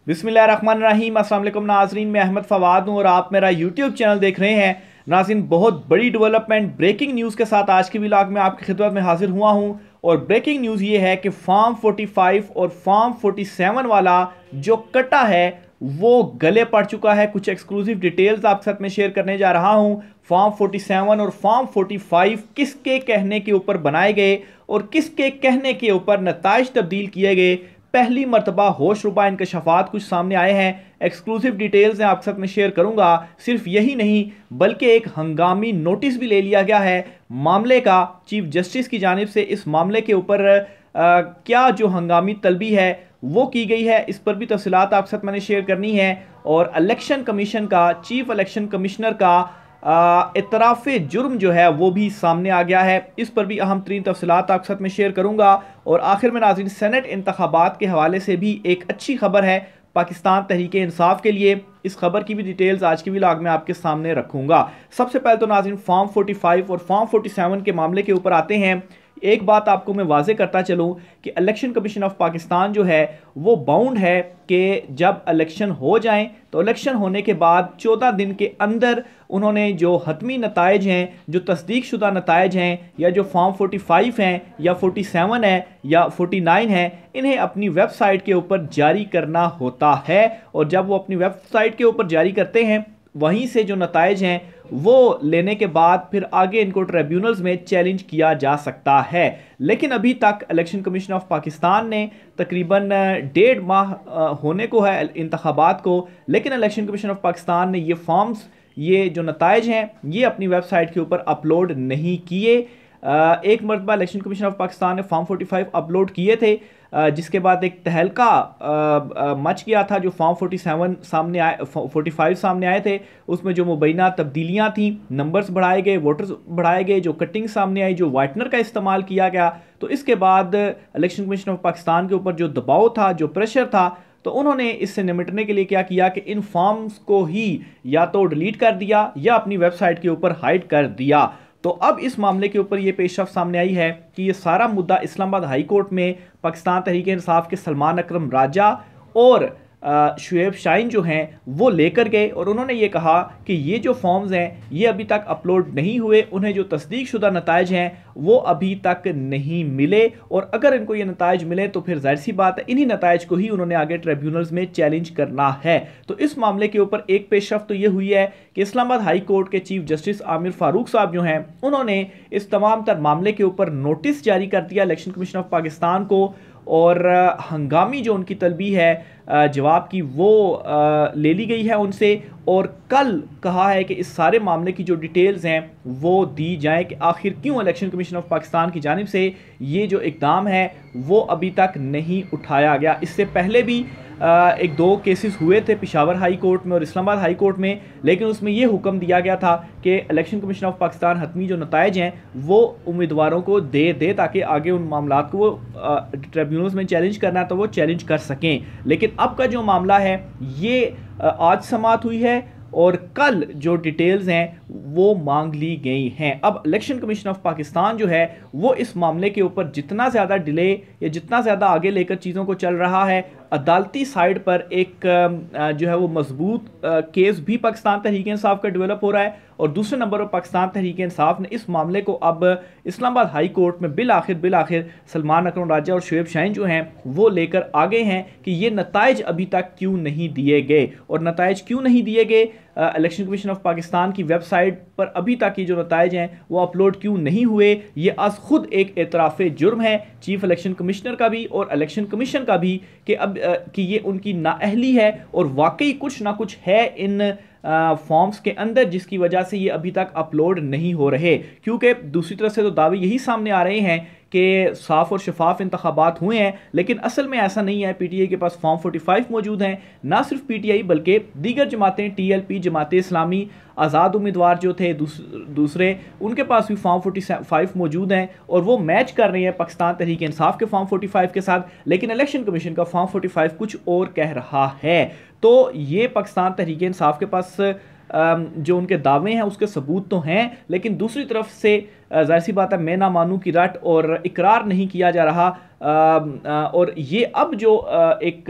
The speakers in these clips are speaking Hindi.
बिस्मिल्लाहिर्रहमानिर्रहीम। अस्सलाम वालेकुम नाज़रीन, मैं अहमद फवाद हूँ और आप मेरा यूट्यूब चैनल देख रहे हैं। नाज़रीन, बहुत बड़ी डेवलपमेंट ब्रेकिंग न्यूज़ के साथ आज के व्लॉग में आपकी खिदमत में हाजिर हुआ हूँ। और ब्रेकिंग न्यूज़ ये है कि फार्म 45 और फार्म 47 वाला जो कटा है वो गले पड़ चुका है। कुछ एक्सक्लूसिव डिटेल्स आपके साथ में शेयर करने जा रहा हूँ। फार्म 47 और फार्म 45 किसके कहने के ऊपर बनाए गए और किसके कहने के ऊपर नताइज तब्दील किए गए। पहली मरतबा होशरुबा इंकशाफात कुछ सामने आए हैं। एक्सक्लूसिव डिटेल्स हैं आपके साथ में शेयर करूंगा। सिर्फ यही नहीं बल्कि एक हंगामी नोटिस भी ले लिया गया है मामले का चीफ जस्टिस की जानिब से। इस मामले के ऊपर क्या जो हंगामी तलबी है वो की गई है, इस पर भी तफसीलात आपके साथ मैंने शेयर करनी है। और इलेक्शन कमीशन का, चीफ इलेक्शन कमिश्नर का इतराफ़ जुर्म जो है वो भी सामने आ गया है। इस पर भी अहम तरीन तफसीलात आपके साथ में शेयर करूंगा। और आखिर में नाज़रीन, सेनेट इंतखाबात के हवाले से भी एक अच्छी खबर है पाकिस्तान तहरीक इंसाफ के लिए। इस खबर की भी डिटेल्स आज के व्लॉग में आपके सामने रखूंगा। सबसे पहले तो नाज़रीन फार्म 45 और फार्म 47 के मामले के ऊपर आते हैं। एक बात आपको मैं वाजे करता चलूं कि इलेक्शन कमीशन ऑफ पाकिस्तान जो है वो बाउंड है कि जब इलेक्शन हो जाएं तो इलेक्शन होने के बाद 14 दिन के अंदर उन्होंने जो हतमी नताइज हैं, जो तस्दीक शुदा नताइज हैं, या जो फॉर्म 45 हैं या 47 है या 49 है, इन्हें अपनी वेबसाइट के ऊपर जारी करना होता है। और जब वो अपनी वेबसाइट के ऊपर जारी करते हैं वहीं से जो नताइज हैं वो लेने के बाद फिर आगे इनको ट्रिब्यूनल्स में चैलेंज किया जा सकता है। लेकिन अभी तक इलेक्शन कमीशन ऑफ पाकिस्तान ने तकरीबन 1.5 माह होने को है इंतखाबात को, लेकिन इलेक्शन कमीशन ऑफ पाकिस्तान ने ये फॉर्म्स, ये जो नताइज हैं ये अपनी वेबसाइट के ऊपर अपलोड नहीं किए। एक मरतबा इलेक्शन कमीशन ऑफ पाकिस्तान ने फॉर्म 45 अपलोड किए थे, जिसके बाद एक तहलका मच गया था। जो फॉर्म 47 सामने आए, 45 सामने आए थे, उसमें जो मुबैना तब्दीलियां थी, नंबर्स बढ़ाए गए, वोटर्स बढ़ाए गए, जो कटिंग सामने आई, जो वाइटनर का इस्तेमाल किया गया, तो इसके बाद इलेक्शन कमीशन ऑफ पाकिस्तान के ऊपर जो दबाव था, जो प्रेशर था, तो उन्होंने इससे निपटने के लिए क्या किया कि इन फॉर्म्स को ही या तो डिलीट कर दिया या अपनी वेबसाइट के ऊपर हाइड कर दिया। तो अब इस मामले के ऊपर यह पेशरफ सामने आई है कि यह सारा मुद्दा इस्लामाबाद हाई कोर्ट में पाकिस्तान तहरीक इंसाफ के सलमान अकरम राजा और शुएब शाहीन जो हैं वो लेकर गए। और उन्होंने ये कहा कि ये जो फॉर्म्स हैं ये अभी तक अपलोड नहीं हुए, उन्हें जो तस्दीक शुदा नताइज हैं वो अभी तक नहीं मिले। और अगर इनको ये नताइज मिले तो फिर जाहिर सी बात है इन्हीं नताइज को ही उन्होंने आगे ट्रिब्यूनल्स में चैलेंज करना है। तो इस मामले के ऊपर एक पेशरफ तो ये हुई है कि इस्लामाबाद हाई कोर्ट के चीफ जस्टिस आमिर फारूक साहब जो हैं उन्होंने इस तमाम तर मामले के ऊपर नोटिस जारी कर दिया इलेक्शन कमीशन ऑफ पाकिस्तान को। और हंगामी जो उनकी तलबी है जवाब की वो ले ली गई है उनसे। और कल कहा है कि इस सारे मामले की जो डिटेल्स हैं वो दी जाएं कि आखिर क्यों इलेक्शन कमीशन ऑफ पाकिस्तान की जानिब से ये जो इकदाम है वो अभी तक नहीं उठाया गया। इससे पहले भी एक दो केसेस हुए थे पेशावर हाई कोर्ट में और इस्लामाबाद हाई कोर्ट में, लेकिन उसमें यह हुक्म दिया गया था कि इलेक्शन कमीशन ऑफ पाकिस्तान हतमी जो नताइज हैं वो उम्मीदवारों को दे ताकि आगे उन मामलों को वो ट्रिब्यूनल्स में चैलेंज करना है तो वो चैलेंज कर सकें। लेकिन अब का जो मामला है ये आज समाअत हुई है और कल जो डिटेल्स हैं वो मांग ली गई हैं। अब इलेक्शन कमीशन ऑफ पाकिस्तान जो है वो इस मामले के ऊपर जितना ज़्यादा डिले या जितना ज़्यादा आगे लेकर चीज़ों को चल रहा है, अदालती साइड पर एक जो है वो मजबूत केस भी पाकिस्तान तहरीक इंसाफ का डेवलप हो रहा है। और दूसरे नंबर पर पाकिस्तान तहरीक इंसाफ ने इस मामले को अब इस्लामाबाद हाई कोर्ट में बिल आखिर सलमान अकरम राजा और शुएब शाहीन जो हैं वो लेकर आ गए हैं कि ये नताइज अभी तक क्यों नहीं दिए गए। और नताइज क्यों नहीं दिए गए, इलेक्शन कमीशन ऑफ पाकिस्तान की वेबसाइट पर अभी तक ये जो नताइज हैं वो अपलोड क्यों नहीं हुए, ये आज खुद एक एतराफ़ जुर्म है चीफ इलेक्शन कमिश्नर का भी और इलेक्शन कमीशन का भी कि अब कि ये उनकी नाअहली है और वाकई कुछ ना कुछ है इन फॉर्म्स के अंदर जिसकी वजह से ये अभी तक अपलोड नहीं हो रहे। क्योंकि दूसरी तरफ से तो दावे यही सामने आ रहे हैं कि साफ और शफाफ इंतखाबात हुए हैं, लेकिन असल में ऐसा नहीं है। पीटीआई के पास फॉर्म 45 मौजूद हैं। ना सिर्फ पीटीआई बल्कि दीगर जमातें, टीएलपी, जमात इस्लामी, आज़ाद उम्मीदवार जो थे दूसरे, उनके पास भी फॉर्म 45 मौजूद हैं और वो मैच कर रहे हैं पाकिस्तान तहरीक इंसाफ के फॉर्म 45 के साथ। लेकिन इलेक्शन कमीशन का फॉर्म 45 कुछ और कह रहा है। तो ये पाकिस्तान तहरीक इंसाफ के पास जो उनके दावे हैं उसके सबूत तो हैं, लेकिन दूसरी तरफ से जाहिर सी बात है मैं ना मानूं की रट और इकरार नहीं किया जा रहा और ये अब जो एक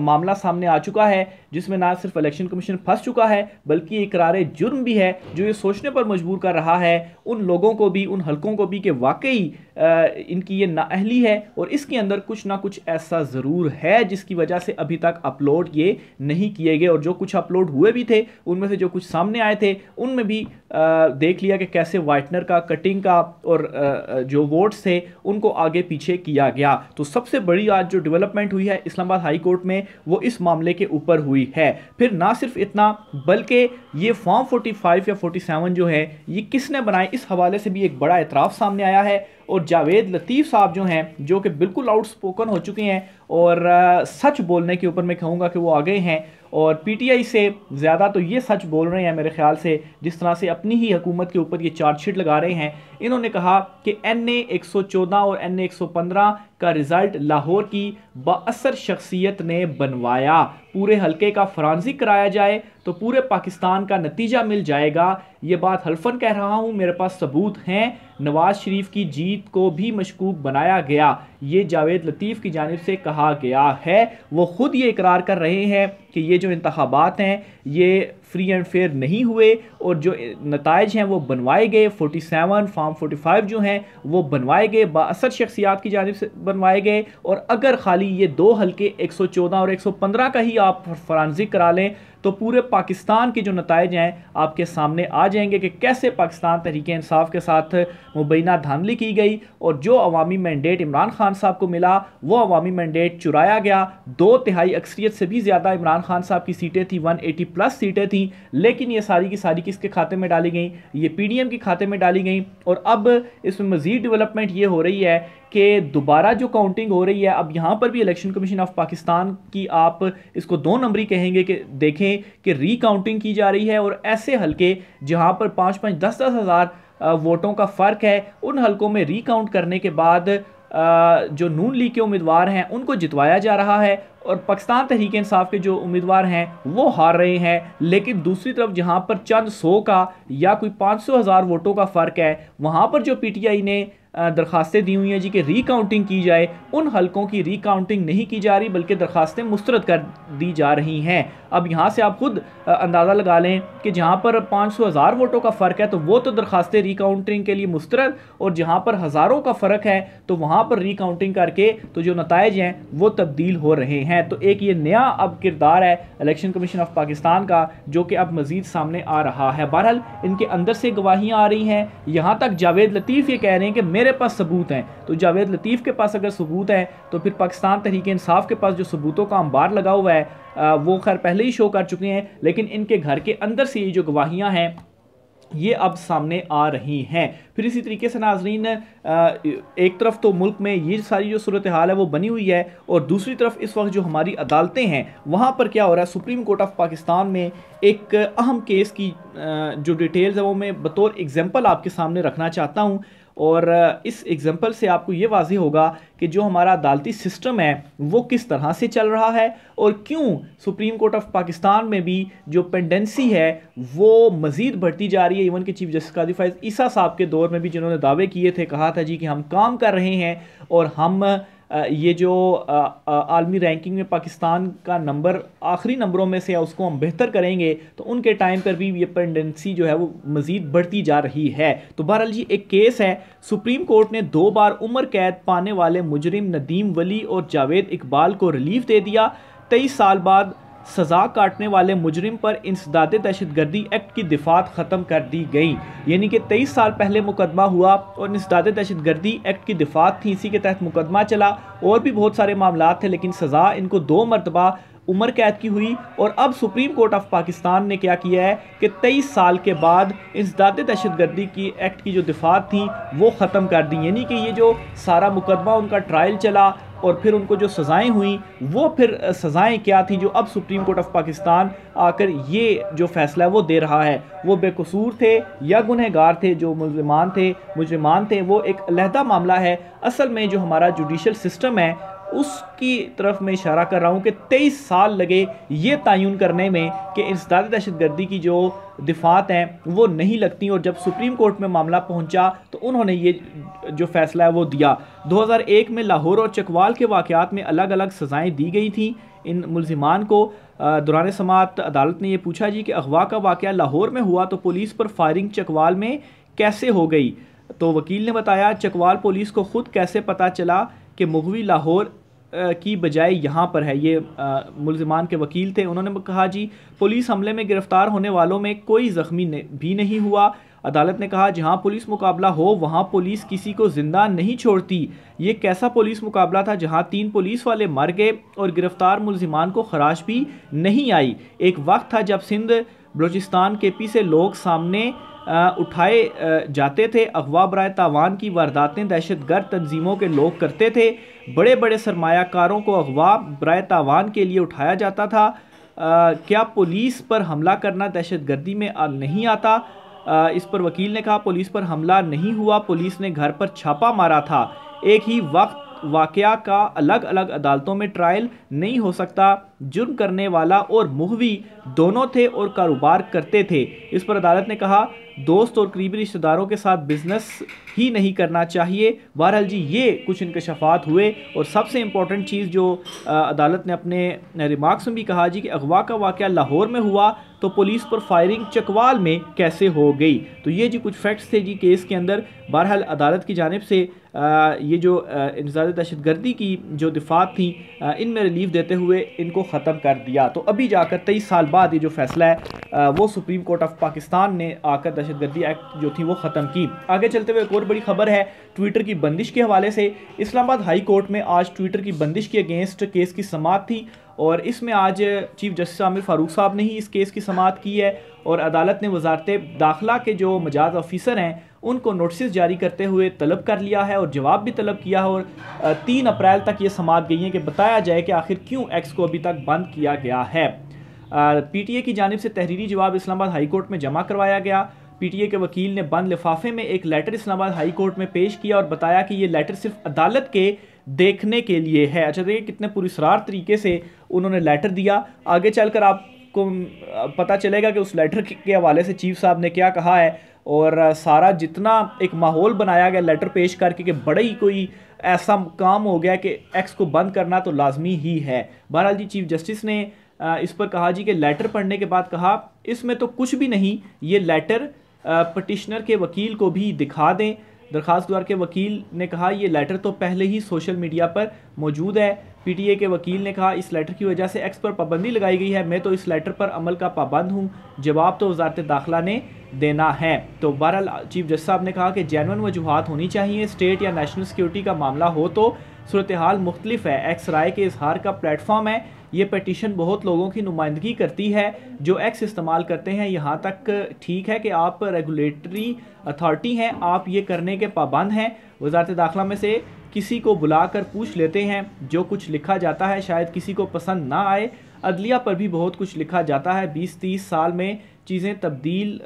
मामला सामने आ चुका है जिसमें ना सिर्फ इलेक्शन कमीशन फंस चुका है बल्कि इकरार जुर्म भी है, जो ये सोचने पर मजबूर कर रहा है उन लोगों को भी, उन हलकों को भी कि वाकई इनकी ये नाअहली है और इसके अंदर कुछ ना कुछ ऐसा ज़रूर है जिसकी वजह से अभी तक अपलोड ये नहीं किए गए। और जो कुछ अपलोड हुए भी थे उनमें से जो कुछ सामने आए थे उनमें भी देख लिया कि कैसे वाइटनर का, कटिंग का और जो वोट्स थे उनको आगे पीछे किया गया। तो सबसे बड़ी आज जो डेवलपमेंट हुई है इस्लामाबाद हाई कोर्ट में वो इस मामले के ऊपर हुई है। फिर ना सिर्फ इतना बल्कि ये फॉर्म 45 या 47 जो है ये किसने बनाए, इस हवाले से भी एक बड़ा एतराफ़ सामने आया है। और जावेद लतीफ़ साहब जो हैं, जो कि बिल्कुल आउटस्पोकन हो चुके हैं और सच बोलने के ऊपर मैं कहूँगा कि वो आ गए हैं और पीटीआई से ज़्यादा तो ये सच बोल रहे हैं मेरे ख्याल से, जिस तरह से अपनी ही हुकूमत के ऊपर ये चार्जशीट लगा रहे हैं। इन्होंने कहा कि NA 114 और NA 115 का रिज़ल्ट लाहौर की बाअसर शख्सियत ने बनवाया, पूरे हल्के का फॉरेंसिक कराया जाए तो पूरे पाकिस्तान का नतीजा मिल जाएगा। ये बात हल्फन कह रहा हूँ, मेरे पास सबूत हैं। नवाज शरीफ की जीत को भी मशकूक बनाया गया, ये जावेद लतीफ़ की जानिब से कहा गया है। वो खुद ये इकरार कर रहे हैं कि ये जो इंतखाबात हैं ये फ्री एंड फेयर नहीं हुए और जो नताइज हैं वो बनवाए गए। 47 फॉर्म 45 जो हैं वो बनवाए गए, बाअसर शख्सियात की जानिब से बनवाए गए। और अगर खाली ये दो हल्के 114 और 115 का ही आप फॉरेंसिक करा लें तो पूरे पाकिस्तान के जो नताइज हैं आपके सामने आ जाएंगे कि कैसे पाकिस्तान तहरीक-ए-इंसाफ के साथ मुबैना धांधली की गई और जो अवामी मैंडेट इमरान खान साहब को मिला वो अवामी मैंडेट चुराया गया। 2/3 अक्सरियत से भी ज़्यादा इमरान खान साहब की सीटें थी, 180 प्लस सीटें थी, लेकिन ये सारी की सारी किसके खाते में डाली गई, ये PDM के खाते में डाली गई। और अब इसमें मज़ीद डेवलपमेंट ये हो रही है कि दोबारा जो काउंटिंग हो रही है, अब यहाँ पर भी इलेक्शन कमीशन ऑफ पाकिस्तान की आप इसको 2 नंबरी कहेंगे कि देखें कि रीकाउंटिंग की जा रही है और ऐसे हलके जहाँ पर 5-5, 10-10 हज़ार वोटों का फ़र्क है उन हलकों में रीकाउंट करने के बाद जो नून लीग के उम्मीदवार हैं उनको जितवाया जा रहा है और पाकिस्तान तहरीक इंसाफ के जो उम्मीदवार हैं वो हार रहे हैं। लेकिन दूसरी तरफ जहां पर चंद 100 का या कोई 500,000 वोटों का फ़र्क है वहां पर जो PTI ने दरखास्तें दी हुई हैं जी कि रीकाउंटिंग की जाए, उन हलकों की रीकाउंटिंग नहीं की जा रही बल्कि दरखास्तें मुस्तरद कर दी जा रही हैं। अब यहाँ से आप खुद अंदाज़ा लगा लें कि जहाँ पर 500,000 वोटों का फ़र्क है तो वो तो दरखास्तें रीकाउंटिंग के लिए मुस्तरद, और जहाँ पर हज़ारों का फ़र्क है तो वहाँ पर रीकाउंटिंग करके तो जो नताइज हैं वो तब्दील हो रहे हैं। तो एक ये नया अब किरदार है इलेक्शन कमीशन ऑफ पाकिस्तान का जो कि अब मज़ीद सामने आ रहा है। बहरहाल इनके अंदर से गवाहियाँ आ रही हैं, यहाँ तक जावेद लतीफ़ ये कह रहे हैं कि मेरे पास सबूत हैं। तो जावेद लतीफ़ के पास अगर सबूत है तो फिर पाकिस्तान तहरीक इंसाफ के पास जो सबूतों का अंबार लगा हुआ है वो खैर पहले ही शो कर चुके हैं, लेकिन इनके घर के अंदर से ये जो गवाहियां हैं ये अब सामने आ रही हैं। फिर इसी तरीके से नाजरीन एक तरफ तो मुल्क में ये सारी जो सूरत हाल है वो बनी हुई है और दूसरी तरफ इस वक्त जो हमारी अदालतें हैं वहाँ पर क्या हो रहा है, सुप्रीम कोर्ट ऑफ पाकिस्तान में एक अहम केस की जो डिटेल्स है वो मैं बतौर एग्जाम्पल आपके सामने रखना चाहता हूँ। और इस एग्जाम्पल से आपको ये वाज़ेह होगा कि जो हमारा अदालती सिस्टम है वो किस तरह से चल रहा है और क्यों सुप्रीम कोर्ट ऑफ पाकिस्तान में भी जो पेंडेंसी है वो मज़ीद बढ़ती जा रही है। इवन के चीफ जस्टिस काजी फाइज ईसा साहब के दौर में भी जिन्होंने दावे किए थे, कहा था जी कि हम काम कर रहे हैं और हम ये जो आलमी रैंकिंग में पाकिस्तान का नंबर आखिरी नंबरों में से है उसको हम बेहतर करेंगे, तो उनके टाइम पर भी ये पेंडेंसी जो है वो मज़ीद बढ़ती जा रही है। तो बहरहाल जी एक केस है, सुप्रीम कोर्ट ने 2 बार उम्र कैद पाने वाले मुजरिम नदीम वली और जावेद इकबाल को रिलीफ दे दिया। 23 साल बाद सज़ा काटने वाले मुजरिम पर इंसदाद दहशतगर्दी एक्ट की दिफात ख़त्म कर दी गई। यानी कि 23 साल पहले मुकदमा हुआ और इंसदाद दहशतगर्दी एक्ट की दिफात थी, इसी के तहत मुकदमा चला और भी बहुत सारे मामला थे, लेकिन सज़ा इनको 2 मरतबा उम्र कैद की हुई। और अब सुप्रीम कोर्ट ऑफ पाकिस्तान ने क्या किया है कि 23 साल के बाद इंसदाद दहशतगर्दी की एक्ट की जो दिफात थी वो ख़त्म कर दी। यानी कि ये जो सारा मुकदमा उनका ट्रायल चला और फिर उनको जो सज़ाएं हुई वो फिर सज़ाएं क्या थी जो अब सुप्रीम कोर्ट ऑफ पाकिस्तान आकर ये जो फ़ैसला है वो दे रहा है, वो बेकसूर थे या गुनहगार थे, जो मुजरिमान थे वो एक अलहदा मामला है। असल में जो हमारा जुडिशल सिस्टम है उसकी तरफ मैं इशारा कर रहा हूँ कि 23 साल लगे ये तयन करने में कि इंसदादी दहशतगर्दी की जो दिफात हैं वो नहीं लगती, और जब सुप्रीम कोर्ट में मामला पहुंचा तो उन्होंने ये जो फैसला है वो दिया। 2001 में लाहौर और चकवाल के वाक़यात में अलग अलग सज़ाएँ दी गई थी इन मुलजिमान को। दौरान समाअत अदालत ने यह पूछा जी कि अगवा का वाक़या लाहौर में हुआ तो पुलिस पर फायरिंग चकवाल में कैसे हो गई। तो वकील ने बताया चकवाल पुलिस को खुद कैसे पता चला कि मुगवी लाहौर की बजाय यहाँ पर है। ये मुलजिमान के वकील थे, उन्होंने कहा जी पुलिस हमले में गिरफ्तार होने वालों में कोई ज़ख्मी भी नहीं हुआ। अदालत ने कहा जहाँ पुलिस मुकाबला हो वहाँ पुलिस किसी को जिंदा नहीं छोड़ती। ये कैसा पुलिस मुकाबला था जहाँ 3 पुलिस वाले मर गए और गिरफ्तार मुलजिमान को खराश भी नहीं आई। एक वक्त था जब सिंध बलूचिस्तान केपी से लोग सामने उठाए जाते थे। अगवा बराए तावान की वारदातें दहशतगर्द तंजीमों के लोग करते थे। बड़े बड़े सरमायाकारों को अगवा बराए तावान के लिए उठाया जाता था। क्या पुलिस पर हमला करना दहशतगर्दी में नहीं आता? इस पर वकील ने कहा पुलिस पर हमला नहीं हुआ, पुलिस ने घर पर छापा मारा था। एक ही वक्त वाकया का अलग अलग अदालतों में ट्रायल नहीं हो सकता। जुर्म करने वाला और मुहवी दोनों थे और कारोबार करते थे। इस पर अदालत ने कहा दोस्त और करीबी रिश्तेदारों के साथ बिजनेस ही नहीं करना चाहिए। बहरहाल जी ये कुछ इंकशाफात हुए, और सबसे इम्पोर्टेंट चीज़ जो अदालत ने अपने रिमार्क्स में भी कहा जी कि अगवा का वाक़या लाहौर में हुआ तो पुलिस पर फायरिंग चकवाल में कैसे हो गई। तो ये जी कुछ फैक्ट्स थे जी केस के अंदर। बहरहाल अदालत की जानिब से ये जो इंसदादी दहशतगर्दी की जो दिफात थी इनमें रिलीफ देते हुए इनको ख़त्म कर दिया। तो अभी जाकर 23 साल बाद ये जो फैसला है वो सुप्रीम कोर्ट ऑफ पाकिस्तान ने आकर दहशतगर्दी एक्ट जो थी वो ख़त्म की। आगे चलते हुए एक और बड़ी खबर है ट्विटर की बंदिश के हवाले से। इस्लामाबाद हाई कोर्ट में आज ट्विटर की बंदिश के अगेंस्ट केस की समाअत थी, और इसमें आज चीफ जस्टिस आमिर फारूक साहब ने ही इस केस की समाअत की है। और अदालत ने वजारत दाखिला के जो मजाज ऑफिसर हैं उनको नोटिस जारी करते हुए तलब कर लिया है और जवाब भी तलब किया है। और 3 अप्रैल तक ये समाअत गई है कि बताया जाए कि आखिर क्यों एक्स को अभी तक बंद किया गया है। पीटीए की जानिब से तहरीरी जवाब इस्लामाबाद हाई कोर्ट में जमा करवाया गया। पीटीए के वकील ने बंद लिफाफे में एक लेटर इस्लामाबाद हाई कोर्ट में पेश किया और बताया कि ये लेटर सिर्फ अदालत के देखने के लिए है। अच्छा देखिए कितने पुरस्कार तरीके से उन्होंने लेटर दिया। आगे चलकर आपको पता चलेगा कि उस लेटर के हवाले से चीफ साहब ने क्या कहा है, और सारा जितना एक माहौल बनाया गया लेटर पेश करके कि बड़ा ही कोई ऐसा काम हो गया कि एक्स को बंद करना तो लाजमी ही है। बहरहाल जी चीफ जस्टिस ने इस पर कहा जी कि लेटर पढ़ने के बाद कहा इसमें तो कुछ भी नहीं, ये लेटर पटिशनर के वकील को भी दिखा दें। दरखास्तदार के वकील ने कहा ये लेटर तो पहले ही सोशल मीडिया पर मौजूद है। पीटीए के वकील ने कहा इस लेटर की वजह से एक्स पर पाबंदी लगाई गई है, मैं तो इस लेटर पर अमल का पाबंद हूँ, जवाब तो वजारत दाखिला ने देना है। तो बहरहाल चीफ जस्टिस साहब ने कहा कि जेन्युइन वजूहात होनी चाहिए। स्टेट या नेशनल सिक्योरिटी का मामला हो तो सूरत हाल मुख्तलिफ है। एक्स राय के इजहार का प्लेटफॉर्म है। ये पटिशन बहुत लोगों की नुमाइंदगी करती है जो एक्स इस्तेमाल करते हैं। यहाँ तक ठीक है कि आप रेगुलेटरी अथॉरिटी हैं, आप ये करने के पाबंद हैं। वजारत दाखिला में से किसी को बुलाकर पूछ लेते हैं, जो कुछ लिखा जाता है शायद किसी को पसंद ना आए। अदलिया पर भी बहुत कुछ लिखा जाता है। 20-30 साल में चीज़ें तब्दील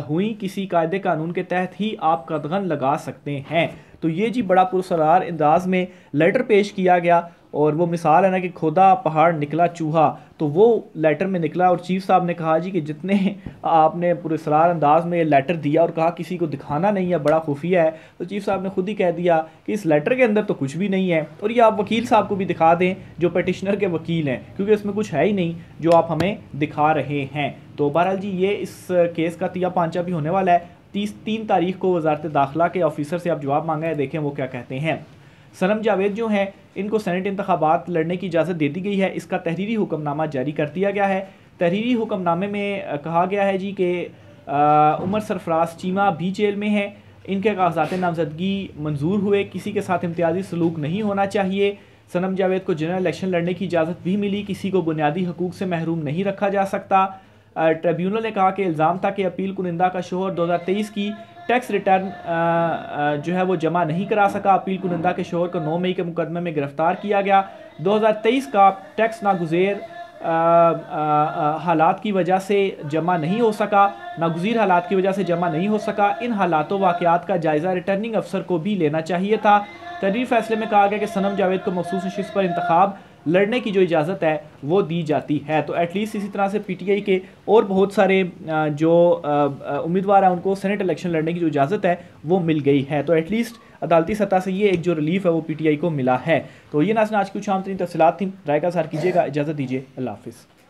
हुई, किसी कायदे कानून के तहत ही आप कदगन लगा सकते हैं। तो ये जी बड़ा पुरसरार अंदाज में लेटर पेश किया गया, और वो मिसाल है ना कि खुदा पहाड़ निकला चूहा, तो वो लेटर में निकला। और चीफ साहब ने कहा जी कि जितने आपने पुरसरार अंदाज में लेटर दिया और कहा किसी को दिखाना नहीं है, बड़ा खुफिया है, तो चीफ साहब ने खुद ही कह दिया कि इस लेटर के अंदर तो कुछ भी नहीं है। और ये आप वकील साहब को भी दिखा दें जो पटिशनर के वकील हैं, क्योंकि इसमें कुछ है ही नहीं जो आप हमें दिखा रहे हैं। तो बहरहाल जी ये इस केस का तिया पांचा भी होने वाला है। 3 तारीख को वजारत दाखिला के ऑफिसर से आप जवाब मांगा है, देखें वो क्या कहते हैं। सनम जावेद जो हैं इनको सेनेट इंतखाबात लड़ने की इजाज़त दे दी गई है। इसका तहरीरी हुक्मनामा जारी कर दिया गया है। तहरीरी हुक्मनामे में कहा गया है जी कि उमर सरफराज चीमा भी जेल में हैं, इनके कागजात नामजदगी मंजूर हुए, किसी के साथ इम्तियाजी सलूक नहीं होना चाहिए। सनम जावेद को जनरल इलेक्शन लड़ने की इजाज़त भी मिली, किसी को बुनियादी हकूक़ से महरूम नहीं रखा जा सकता। ट्रिब्यूनल ने कहा कि इल्ज़ाम था कि अपील कुनिंदा का शोहर 2023 की टैक्स रिटर्न जो है वो जमा नहीं करा सका। अपील कुनिंदा के शोहर को 9 मई के मुकदमे में गिरफ्तार किया गया। 2023 का टैक्स नागुज़ेर हालात की वजह से जमा नहीं हो सका, नागुज़ीर हालात की वजह से जमा नहीं हो सका। इन हालातों वाक़यात का जायज़ा रिटर्निंग अफसर को भी लेना चाहिए था। तहरीरी फैसले में कहा गया कि सनम जावेद को मखसूस नशिस्त पर इंतखाब लड़ने की जो इजाज़त है वो दी जाती है। तो एटलीस्ट इसी तरह से पीटीआई के और बहुत सारे जो उम्मीदवार हैं उनको सेनेट इलेक्शन लड़ने की जो इजाज़त है वो मिल गई है। तो एटलीस्ट अदालती सतह से ये एक जो रिलीफ है वो पीटीआई को मिला है। तो ये नाज़रीन आज की शाम तरीन तफसीलात थी। राय का सार कीजिएगा, इजाज़त दीजिए, अल्लाह हाफिज़।